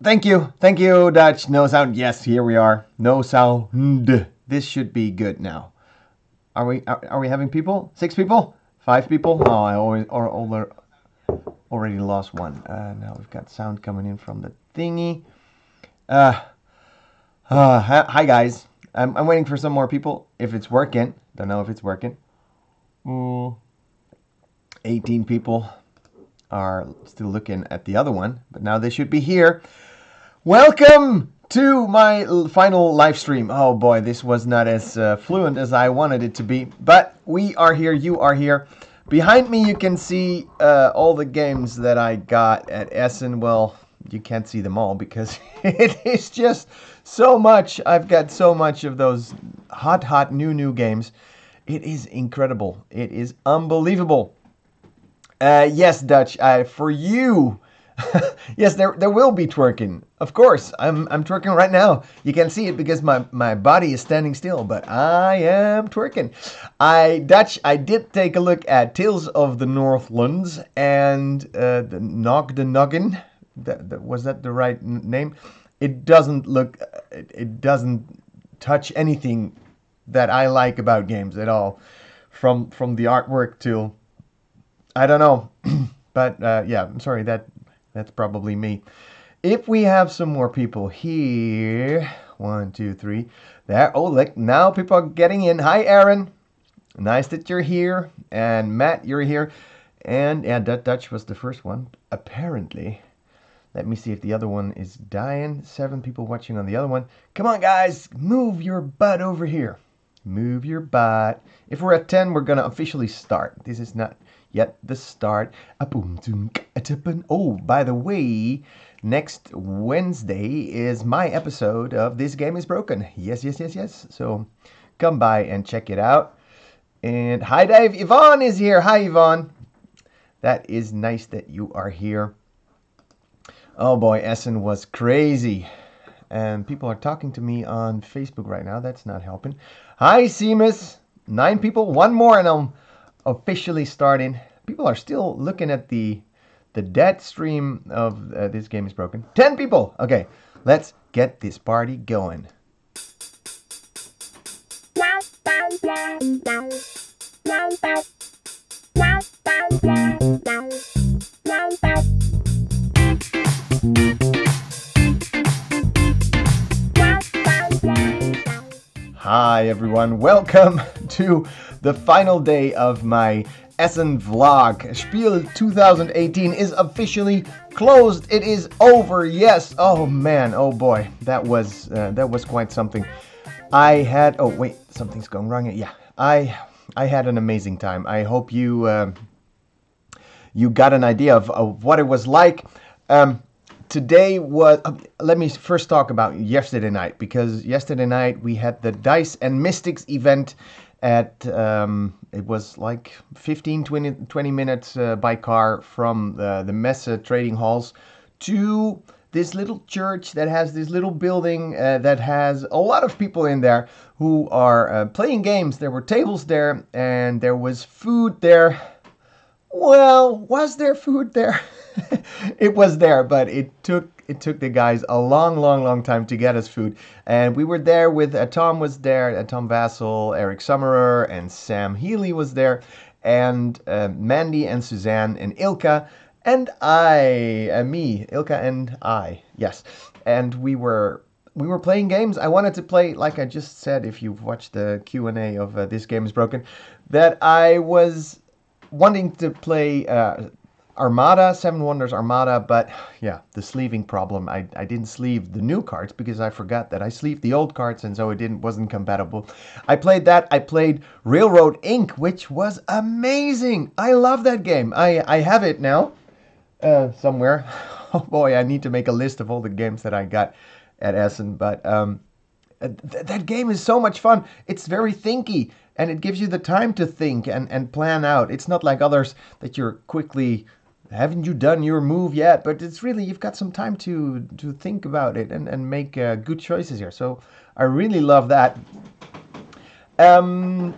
Thank you, Dutch. No sound. Yes, here we are. No sound. This should be good now. Are we having people? 6 people? 5 people? Oh, I already lost one. Now we've got sound coming in from the thingy. Uh, hi guys. I'm waiting for some more people. If it's working, don't know if it's working. 18 people are still looking at the other one, but now they should be here. Welcome to my final live stream. Oh boy, this was not as fluent as I wanted it to be, but we are here, you are here. Behind me you can see all the games that I got at Essen. Well, you can't see them all because it is just so much. I've got so much of those hot new games. It is incredible. It is unbelievable. Yes, Dutch, for you. Yes, there will be twerking. Of course, I'm twerking right now. You can see it because my body is standing still, but I am twerking. Dutch, I did take a look at Tales of the Northlands and the Nog the Noggin. Was that the right name? It doesn't look. It doesn't touch anything that I like about games at all, from the artwork to, I don't know, but yeah, I'm sorry, that's probably me. If we have some more people here, 1, 2, 3, there. Oh, look, now people are getting in. Hi, Aaron. Nice that you're here. And Matt, you're here. And yeah, that Dutch was the first one, apparently. Let me see if the other one is dying. 7 people watching on the other one. Come on, guys, move your butt over here. Move your butt. If we're at 10, we're gonna officially start. This is not yet the start. Oh, by the way, next Wednesday is my episode of This Game is Broken. Yes. So come by and check it out. And hi, Dave. Yvonne is here. Hi, Yvonne. That is nice that you are here. Oh boy, Essen was crazy. And people are talking to me on Facebook right now. That's not helping. Hi, Seamus. 9 people. One more and I'm officially starting. People are still looking at the dead stream of This Game is Broken. 10 people. Okay, let's get this party going. Hi everyone, welcome to the final day of my Essen vlog. Spiel 2018 is officially closed. It is over. Yes. Oh man. Oh boy. That was quite something. Oh wait, something's going wrong. Yeah. I had an amazing time. I hope you you got an idea of what it was like. Today was, let me first talk about yesterday night, because yesterday night we had the Dice and Mystics event at, it was like 15-20 minutes by car from the Messe trading halls to this little church that has this little building that has a lot of people in there who are playing games. There were tables there and there was food there. Well, was there food there? It was there, but it took the guys a long time to get us food. And we were there with Tom was there, Tom Vassell, Eric Summerer, and Sam Healy was there, and Mandy and Suzanne and Ilka and Ilka and I, yes. And we were playing games. I wanted to play, like I just said, if you've watched the Q&A of This Game is Broken, that I was wanting to play Armada, Seven Wonders Armada, but yeah, the sleeving problem. I didn't sleeve the new cards because I forgot that I sleeved the old cards, and so it wasn't compatible. I played that. I played Railroad Inc., which was amazing. I love that game. I have it now somewhere. Oh boy, I need to make a list of all the games that I got at Essen, but that game is so much fun. It's very thinky, and it gives you the time to think and plan out. It's not like others that you're quickly, haven't you done your move yet? But it's really, you've got some time to think about it and make good choices here. So I really love that. Yeah,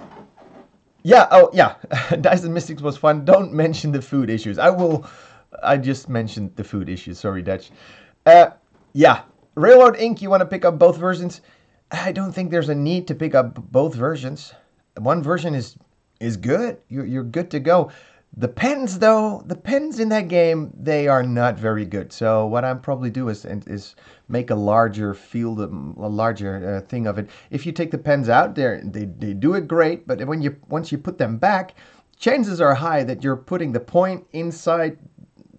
oh yeah, Dice and Mystics was fun. Don't mention the food issues. I just mentioned the food issues. Sorry, Dutch. Yeah, Railroad Inc. You want to pick up both versions? I don't think there's a need to pick up both versions. One version is good. You're good to go. The pens though, the pens in that game, they are not very good. So what I'm probably do is make a larger field, a larger thing of it. If you take the pens out, they do it great, but when you once you put them back, chances are high that you're putting the point inside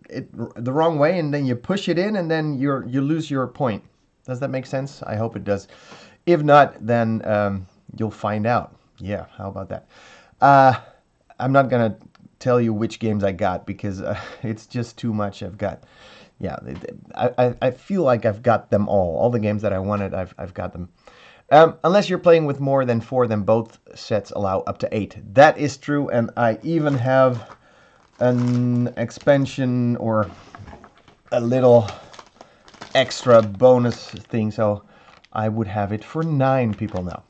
it the wrong way, and then you push it in, and then you lose your point. Does that make sense? I hope it does. If not, then you'll find out. Yeah, how about that? Uh, I'm not gonna tell you which games I got because it's just too much. I've got, yeah, I feel like I've got them all. All the games that I wanted, I've got them. Unless you're playing with more than 4, then both sets allow up to 8. That is true, and I even have an expansion or a little extra bonus thing, so I would have it for 9 people now.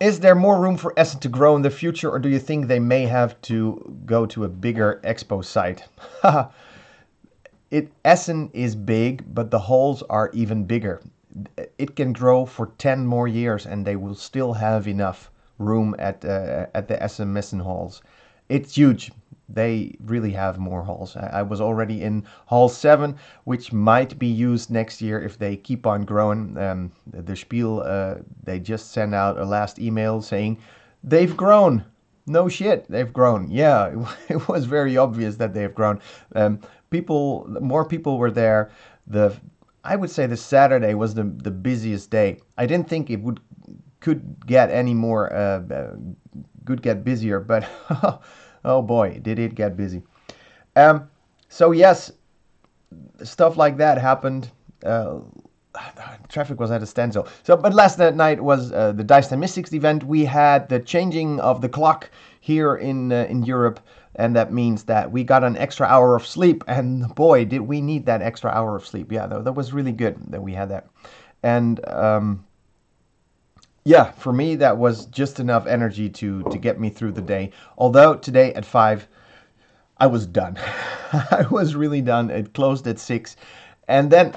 Is there more room for Essen to grow in the future, or do you think they may have to go to a bigger Expo site? Essen is big, but the halls are even bigger. It can grow for 10 more years, and they will still have enough room at the Essen Messen halls. It's huge. They really have more halls. I was already in Hall 7, which might be used next year if they keep on growing. The Spiel, they just sent out a last email saying they've grown. No shit, they've grown. Yeah, it was very obvious that they've grown. More people were there. I would say the Saturday was the busiest day. I didn't think it could get any more could get busier, but oh boy, did it get busy. So yes, stuff like that happened. Traffic was at a standstill. So, but last night was the Dice Time Mystics event. We had the changing of the clock here in Europe, and that means that we got an extra hour of sleep. And boy, did we need that extra hour of sleep. Yeah, that was really good that we had that. And yeah, for me, that was just enough energy to get me through the day. Although today at 5, I was done. I was really done. It closed at 6. And then,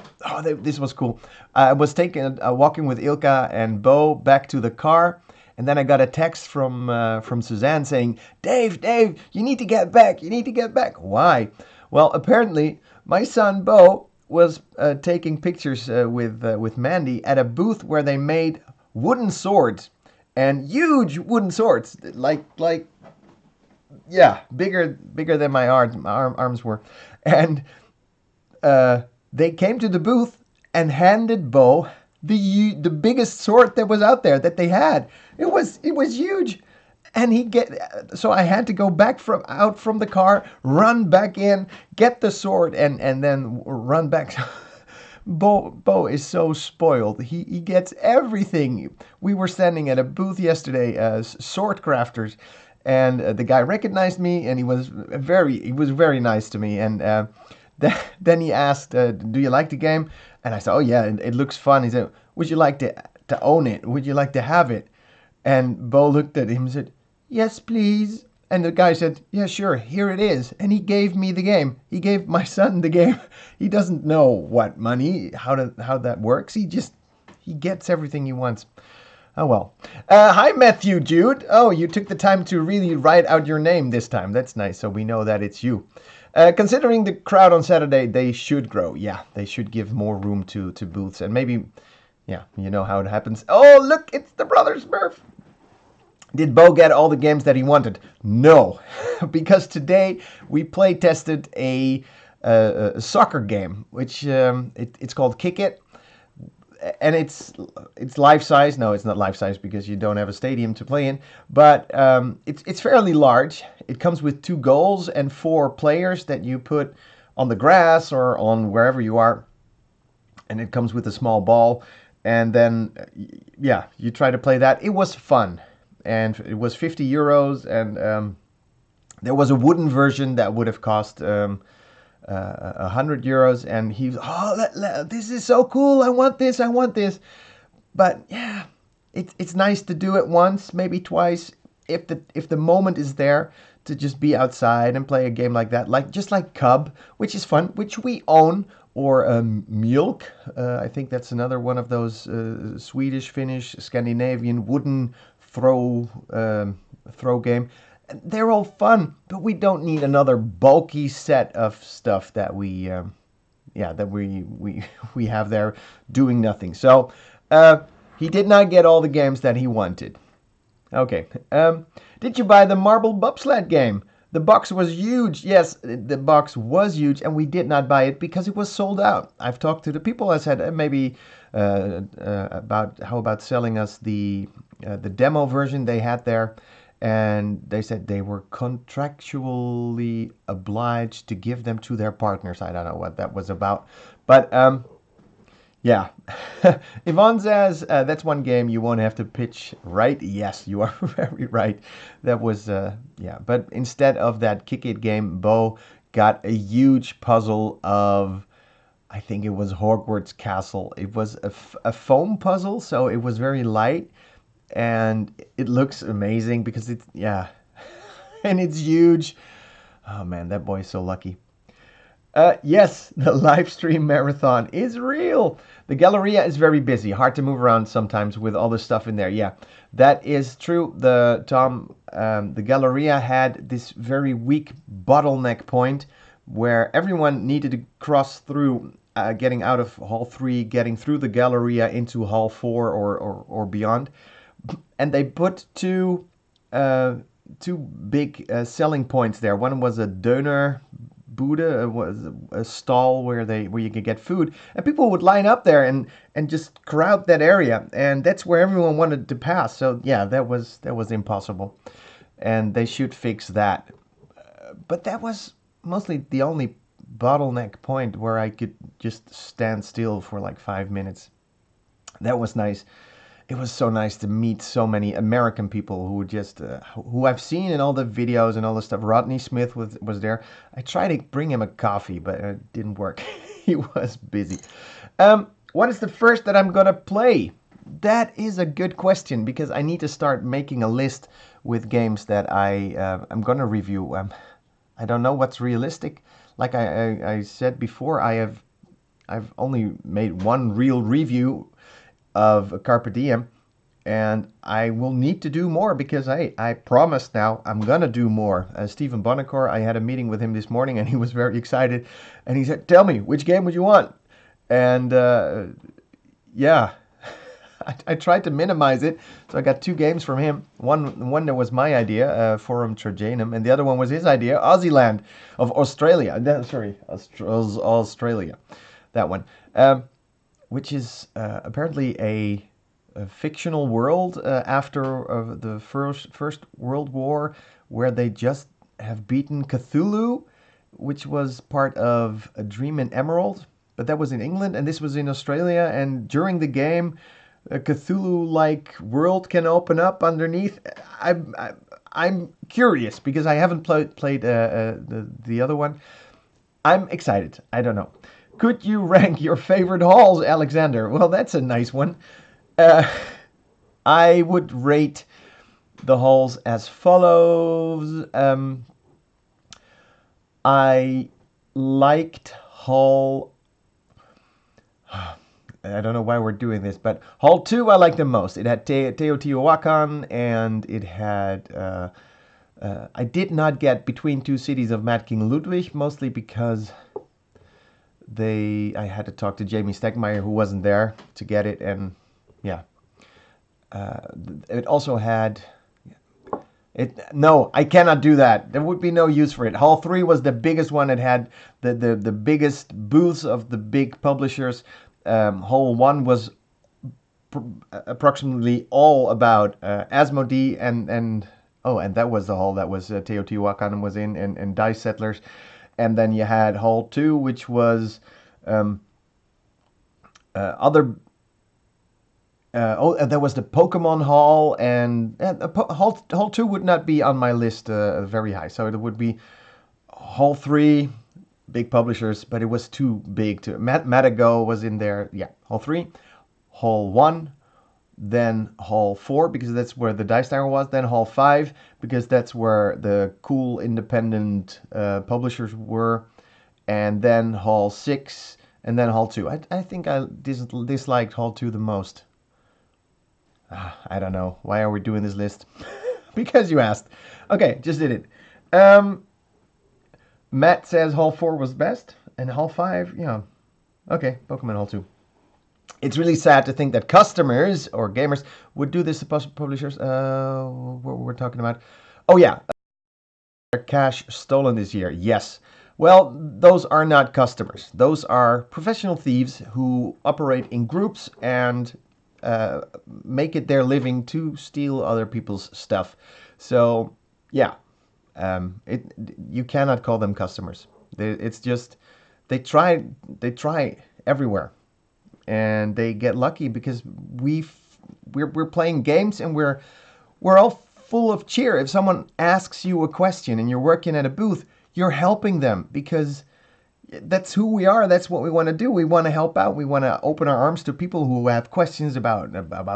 this was cool. I was walking with Ilka and Bo back to the car. And then I got a text from Suzanne saying, Dave, you need to get back. You need to get back. Why? Well, apparently, my son Bo was taking pictures with Mandy at a booth where they made wooden swords, and huge wooden swords, like yeah, bigger than my arms were, and they came to the booth and handed Bo the biggest sword that was out there that they had. It was huge, and so I had to go back out from the car, run back in, get the sword, and then run back. Bo is so spoiled. He gets everything. We were standing at a booth yesterday as sword crafters, and the guy recognized me, and he was very nice to me. And then he asked, "Do you like the game?" And I said, "Oh yeah, it looks fun." He said, "Would you like to own it? Would you like to have it?" And Bo looked at him and said, "Yes, please." And the guy said, "Yeah, sure, here it is." And he gave me the game. He gave my son the game. He doesn't know what money, how that works. He gets everything he wants. Oh well. Hi, Matthew Jude. Oh, you took the time to really write out your name this time. That's nice, so we know that it's you. Considering the crowd on Saturday, they should grow. Yeah, they should give more room to booths. And maybe, yeah, you know how it happens. Oh, look, it's the Brothers Smurf. Did Bo get all the games that he wanted? No, because today we play tested a soccer game, which it's called Kick It, and it's life size. No, it's not life size because you don't have a stadium to play in, but it's fairly large. It comes with 2 goals and 4 players that you put on the grass or on wherever you are, and it comes with a small ball, and then yeah, you try to play that. It was fun. And it was 50 euros, and there was a wooden version that would have cost 100 euros. And he was, this is so cool, I want this. But yeah, it's nice to do it once, maybe twice, if the moment is there to just be outside and play a game like that, just like Cub, which is fun, which we own. or Mjölk. I think that's another one of those Swedish, Finnish, Scandinavian wooden throw game. They're all fun, but we don't need another bulky set of stuff that we we have there doing nothing. So he did not get all the games that he wanted. Okay. Did you buy the marble bobsled game? The box was huge. Yes, the box was huge, and we did not buy it because it was sold out. I've talked to the people. I said maybe about how about selling us the demo version they had there, and they said they were contractually obliged to give them to their partners. I don't know what that was about, but yeah. Yvonne says that's one game you won't have to pitch, right? Yes, you are very right. That was, yeah. But instead of that Kick It game, Bo got a huge puzzle of, I think it was Hogwarts Castle. It was a foam puzzle, so it was very light. And it looks amazing because it's, yeah. And it's huge. Oh man, that boy is so lucky. Yes, the live stream marathon is real. The Galleria is very busy, hard to move around sometimes with all the stuff in there. Yeah, that is true. The Galleria had this very weak bottleneck point where everyone needed to cross through, getting out of Hall 3, getting through the Galleria into Hall 4 or beyond. And they put two big selling points there. One was a Döner Buddha, was a stall where you could get food, and people would line up there and just crowd that area, and that's where everyone wanted to pass. So yeah, that was impossible, and they should fix that. But that was mostly the only bottleneck point where I could just stand still for like 5 minutes. That was nice. It was so nice to meet so many American people who just who I've seen in all the videos and all the stuff. Rodney Smith was there. I tried to bring him a coffee, but it didn't work. He was busy. What is the first that I'm gonna play? That is a good question because I need to start making a list with games that I'm gonna review. I don't know what's realistic. Like I said before, I've only made one real review of Carpe Diem, and I will need to do more because I promised now I'm gonna do more. Stephen Bonacor, I had a meeting with him this morning, and he was very excited, and he said, "Tell me, which game would you want?" And yeah, I tried to minimize it, so I got two games from him. One that was my idea, Forum Trojanum, and the other one was his idea, Aussieland of Australia. Sorry, Australia, that one. Which is apparently a fictional world after the First World War, where they just have beaten Cthulhu, which was part of A Dream in Emerald, but that was in England, and this was in Australia. And during the game, a Cthulhu-like world can open up underneath. I'm curious because I haven't played the other one. I'm excited. I don't know. Could you rank your favorite halls, Alexander? Well, that's a nice one. I would rate the halls as follows. I liked Hall. I don't know why we're doing this, but Hall 2 I liked the most. It had Teotihuacan, and it had. I did not get Between Two Cities of Mad King Ludwig, mostly because I had to talk to Jamie Stegmaier, who wasn't there, to get it, and yeah. It also had it. No, I cannot do that. There would be no use for it. Hall 3 was the biggest one. It had the biggest booths of the big publishers. Hall 1 was approximately all about Asmodee and that was the hall that was Teotihuacan was in, and Dice Settlers. And then you had Hall 2, which was other. There was the Pokemon Hall, and Hall 2 would not be on my list very high. So it would be Hall 3, big publishers, but it was too big to. Matago was in there. Yeah, Hall 3, Hall 1, then Hall 4, because that's where the Dice Tower was, then Hall 5, because that's where the cool independent publishers were, and then Hall 6, and then Hall 2. I think I disliked Hall 2 the most. I don't know. Why are we doing this list? Because you asked. Okay, just did it. Matt says Hall 4 was best, and Hall 5, yeah. Okay, Pokemon Hall 2. It's really sad to think that customers or gamers would do this to publishers. What we're talking about? Oh yeah, cash stolen this year. Yes. Well, those are not customers. Those are professional thieves who operate in groups and make it their living to steal other people's stuff. So yeah, you cannot call them customers. It's just they try everywhere, and they get lucky because we're playing games and we're all full of cheer. If someone asks you a question and you're working at a booth, you're helping them because that's who we are. That's what we want to do. We want to help out. We want to open our arms to people who have questions about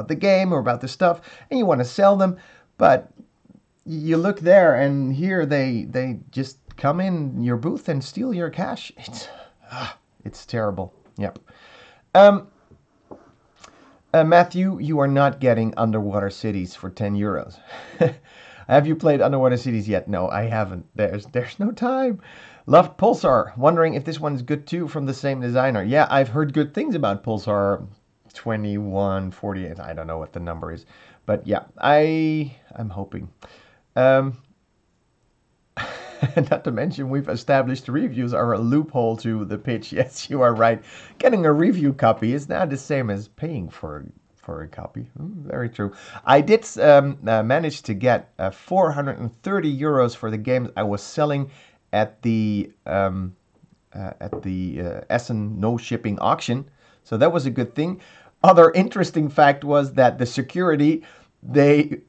the game or about the stuff, and you want to sell them. But you look there and here they just come in your booth and steal your cash. It's terrible. Yep. Matthew, you are not getting Underwater Cities for 10 euros. Have you played Underwater Cities yet? No, I haven't. There's no time. Loved Pulsar. Wondering if this one's good too from the same designer. Yeah, I've heard good things about Pulsar 2148. I don't know what the number is. But yeah, I'm hoping. Not to mention, we've established reviews are a loophole to the pitch. Yes, you are right. Getting a review copy is not the same as paying for a copy. Very true. I did manage to get 430 euros for the games I was selling at the Essen no shipping auction. So that was a good thing. Other interesting fact was that the security, they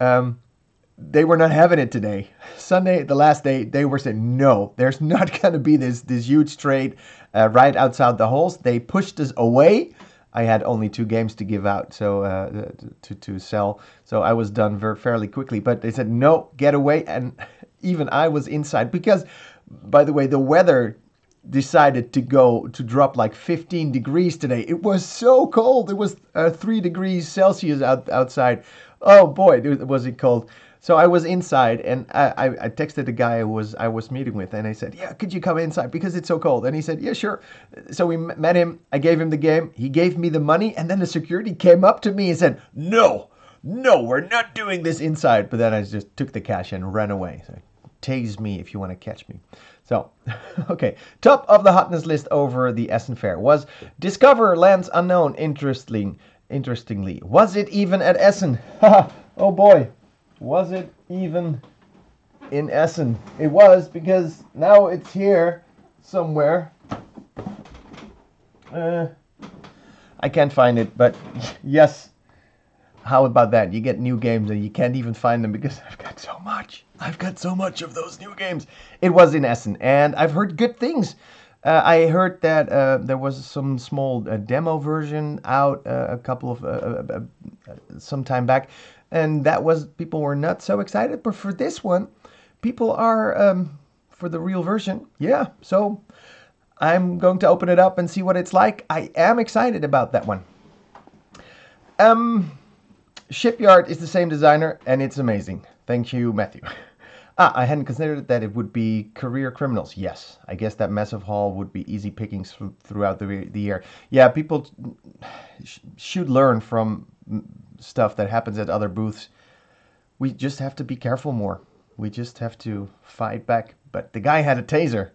were not having it today. Sunday, the last day, they were saying, no, there's not going to be this huge trade right outside the halls. They pushed us away. I had only 2 games to give out, so to sell. So I was done fairly quickly. But they said, no, get away. And even I was inside because, by the way, the weather decided to drop like 15 degrees today. It was so cold. It was 3 degrees Celsius outside. Oh boy, was it cold. So I was inside, and I texted the guy I was meeting with, and I said, yeah, could you come inside because it's so cold? And he said, yeah, sure. So we met him. I gave him the game. He gave me the money, and then the security came up to me and said, no, we're not doing this inside. But then I just took the cash and ran away. So tase me if you want to catch me. So, okay. Top of the hotness list over the Essen Fair was Discover Lands Unknown. Interestingly, was it even at Essen? Oh boy. Was it even in Essen? It was, because now it's here somewhere. I can't find it, but yes. How about that? You get new games and you can't even find them because I've got so much. I've got so much of those new games. It was in Essen, and I've heard good things. I heard that there was some small demo version out a couple of some time back. And that was, people were not so excited. But for this one, people are, for the real version. Yeah, so I'm going to open it up and see what it's like. I am excited about that one. Shipyard is the same designer, and it's amazing. Thank you, Matthew. I hadn't considered that it would be Career Criminals. Yes, I guess that massive haul would be easy pickings throughout the year. Yeah, people should learn from stuff that happens at other booths. We just have to be careful more. We just have to fight back. But the guy had a taser.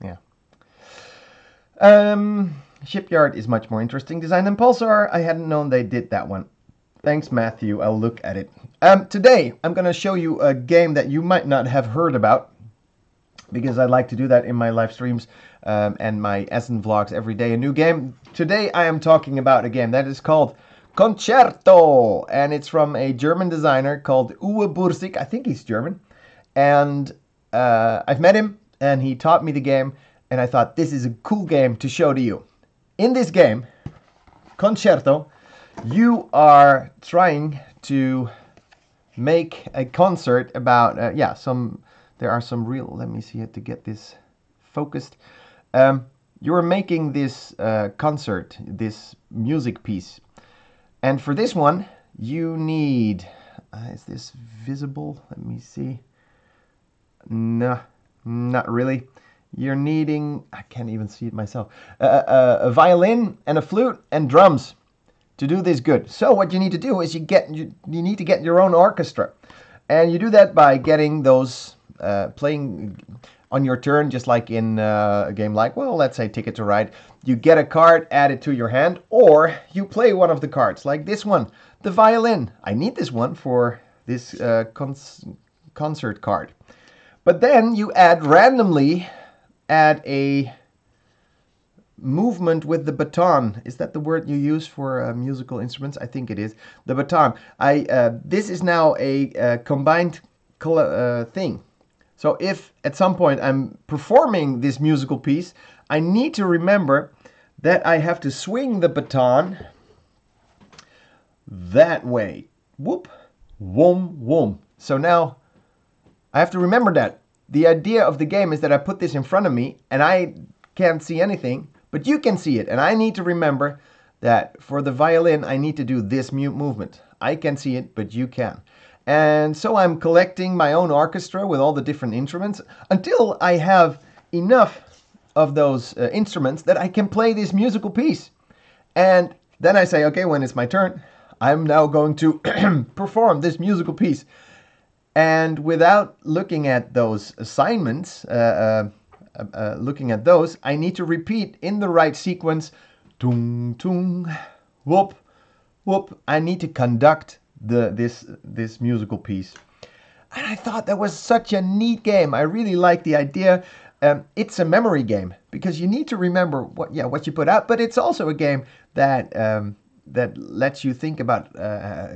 Yeah. Shipyard is much more interesting design than Pulsar. I hadn't known they did that one. Thanks, Matthew. I'll look at it. Today, I'm going to show you a game that you might not have heard about, because I like to do that in my live streams and my Essen vlogs every day. A new game. Today, I am talking about a game that is called Concerto, and it's from a German designer called Uwe Bursig. I think he's German. And I've met him, and he taught me the game, and I thought this is a cool game to show to you. In this game, Concerto, you are trying to make a concert about, there are some real, let me see it to get this focused. you're making this concert, this music piece. And for this one, you need... is this visible? Let me see. No, not really. You're needing... I can't even see it myself. A violin and a flute and drums to do this good. So what you need to do is you need to get your own orchestra. And you do that by getting those... playing on your turn, just like in a game like, well, let's say Ticket to Ride. You get a card, add it to your hand, or you play one of the cards, like this one, the violin. I need this one for this concert card. But then you randomly add a movement with the baton. Is that the word you use for musical instruments? I think it is. The baton. This is now a combined thing. So if at some point I'm performing this musical piece, I need to remember that I have to swing the baton that way. Whoop, whoom, whoom. So now I have to remember that. The idea of the game is that I put this in front of me and I can't see anything, but you can see it. And I need to remember that for the violin, I need to do this movement. I can see it, but you can. And so I'm collecting my own orchestra with all the different instruments until I have enough of those instruments that I can play this musical piece. And then I say, okay, when it's my turn, I'm now going to perform this musical piece. And without looking at those assignments, looking at those, I need to repeat in the right sequence. Tung, tung, whoop, whoop. I need to conduct this musical piece. And I thought that was such a neat game. I really like the idea. It's a memory game because you need to remember what you put out, but it's also a game that that lets you think about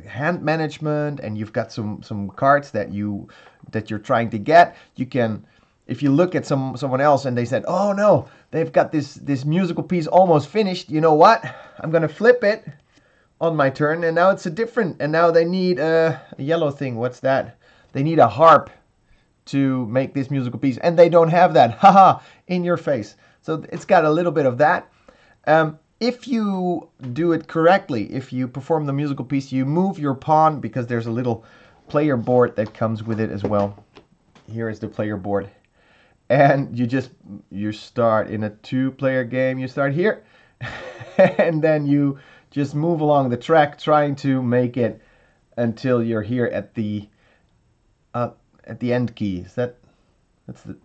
hand management, and you've got some cards that you're trying to get. You can, if you look at someone else and they said, oh no, they've got this musical piece almost finished. You know what? I'm gonna flip it on my turn, and now it's a different, and now they need a yellow thing. What's that? They need a harp to make this musical piece, and they don't have that. Haha, in your face. So it's got a little bit of that. If you do it correctly, if you perform the musical piece, you move your pawn because there's a little player board that comes with it as well. Here is the player board. And you start in a 2-player game. You start here, and then you just move along the track, trying to make it until you're here at the end key. That's the...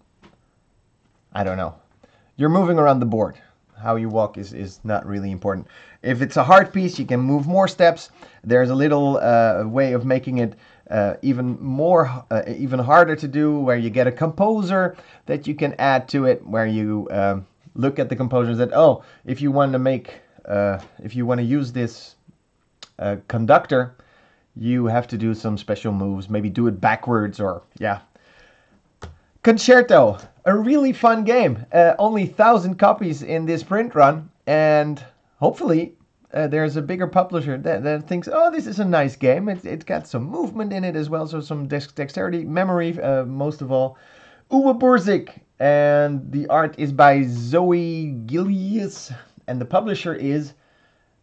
I don't know. You're moving around the board. How you walk is not really important. If it's a hard piece, you can move more steps. There's a little way of making it even harder to do, where you get a composer that you can add to it, where you look at the composers that, oh, if you want to use this conductor, you have to do some special moves, maybe do it backwards, or yeah. Concerto, a really fun game. Only 1,000 copies in this print run, and hopefully there's a bigger publisher that thinks, oh, this is a nice game. It's got some movement in it as well, so some dexterity, memory, most of all. Uwe Burzik, and the art is by Zoe Gillies, and the publisher is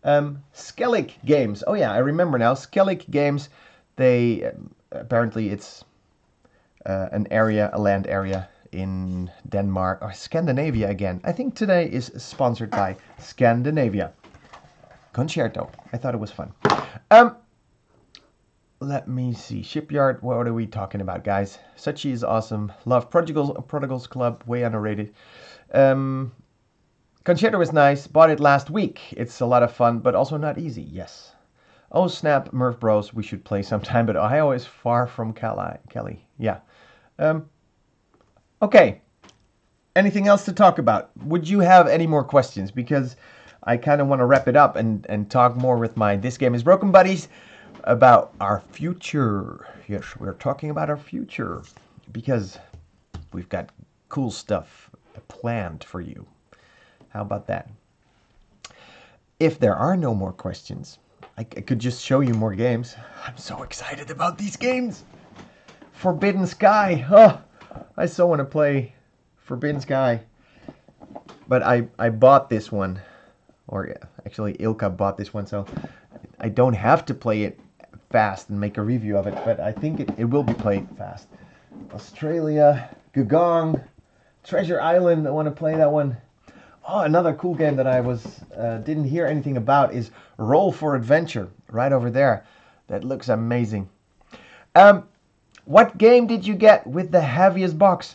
Skellig Games. Oh yeah, I remember now. Skellig Games. They apparently it's a land area in Denmark or Scandinavia again. I think today is sponsored by Scandinavia. Concerto. I thought it was fun. Let me see. Shipyard. What are we talking about, guys? Suchi is awesome. Love Prodigals Club. Way underrated. Concerto is nice. Bought it last week. It's a lot of fun, but also not easy. Yes. Oh snap, Murph Bros. We should play sometime, but Ohio is far from Kelly. Yeah. Okay. Anything else to talk about? Would you have any more questions? Because I kind of want to wrap it up and talk more with my This Game is Broken buddies about our future. Yes, we're talking about our future because we've got cool stuff planned for you. How about that? If there are no more questions, I could just show you more games. I'm so excited about these games. Forbidden Sky. Oh, I so want to play Forbidden Sky. But I bought this one, or actually Ilka bought this one, so I don't have to play it fast and make a review of it, but I think it will be played fast. Australia, Gugong, Treasure Island, I want to play that one. Oh, another cool game that I didn't hear anything about is Roll for Adventure, right over there. That looks amazing. What game did you get with the heaviest box?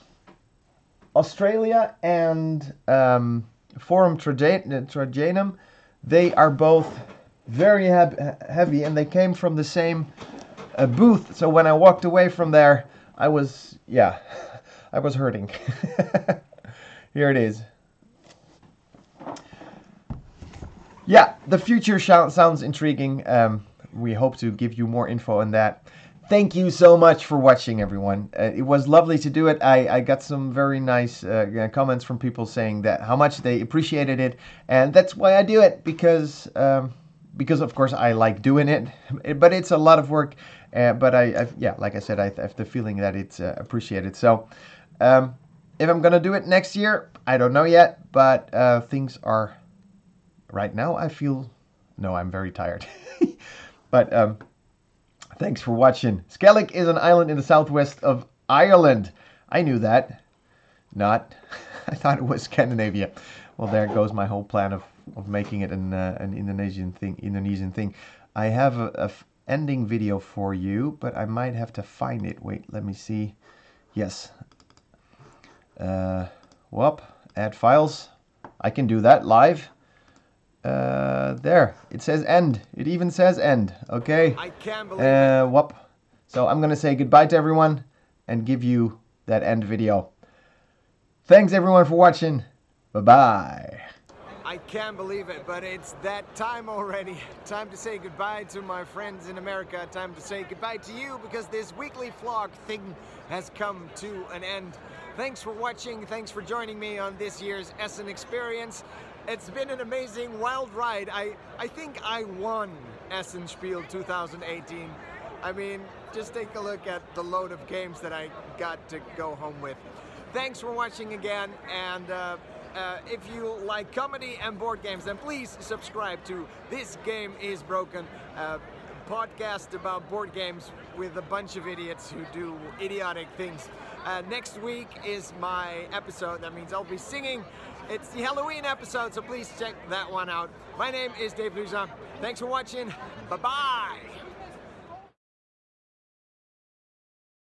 Australia and Forum Trajanum, they are both very heavy, and they came from the same booth. So when I walked away from there, I was hurting. Here it is. Yeah, the future sounds intriguing. We hope to give you more info on that. Thank you so much for watching, everyone. It was lovely to do it. I got some very nice comments from people saying that how much they appreciated it, and that's why I do it, because of course I like doing it, but it's a lot of work. But like I said, I have the feeling that it's appreciated. So if I'm gonna do it next year, I don't know yet, but things are right now. I'm very tired, but. Thanks for watching. Skellig is an island in the southwest of Ireland. I knew that. Not. I thought it was Scandinavia. Well, there goes my whole plan of making it an Indonesian thing. I have a ending video for you, but I might have to find it. Wait, let me see. Yes. Add files. I can do that live. There, it says end. It even says end. Okay. I can't believe it. So I'm gonna say goodbye to everyone and give you that end video. Thanks everyone for watching. Bye-bye. I can't believe it, but it's that time already. Time to say goodbye to my friends in America. Time to say goodbye to you, because this weekly vlog thing has come to an end. Thanks for watching. Thanks for joining me on this year's Essen experience. It's been an amazing, wild ride. I think I won Essen Spiel 2018. I mean, just take a look at the load of games that I got to go home with. Thanks for watching again, and if you like comedy and board games, then please subscribe to This Game is Broken, a podcast about board games with a bunch of idiots who do idiotic things. Next week is my episode. That means I'll be singing. It's the Halloween episode, so please check that one out. My name is Dave Luza. Thanks for watching. Bye-bye.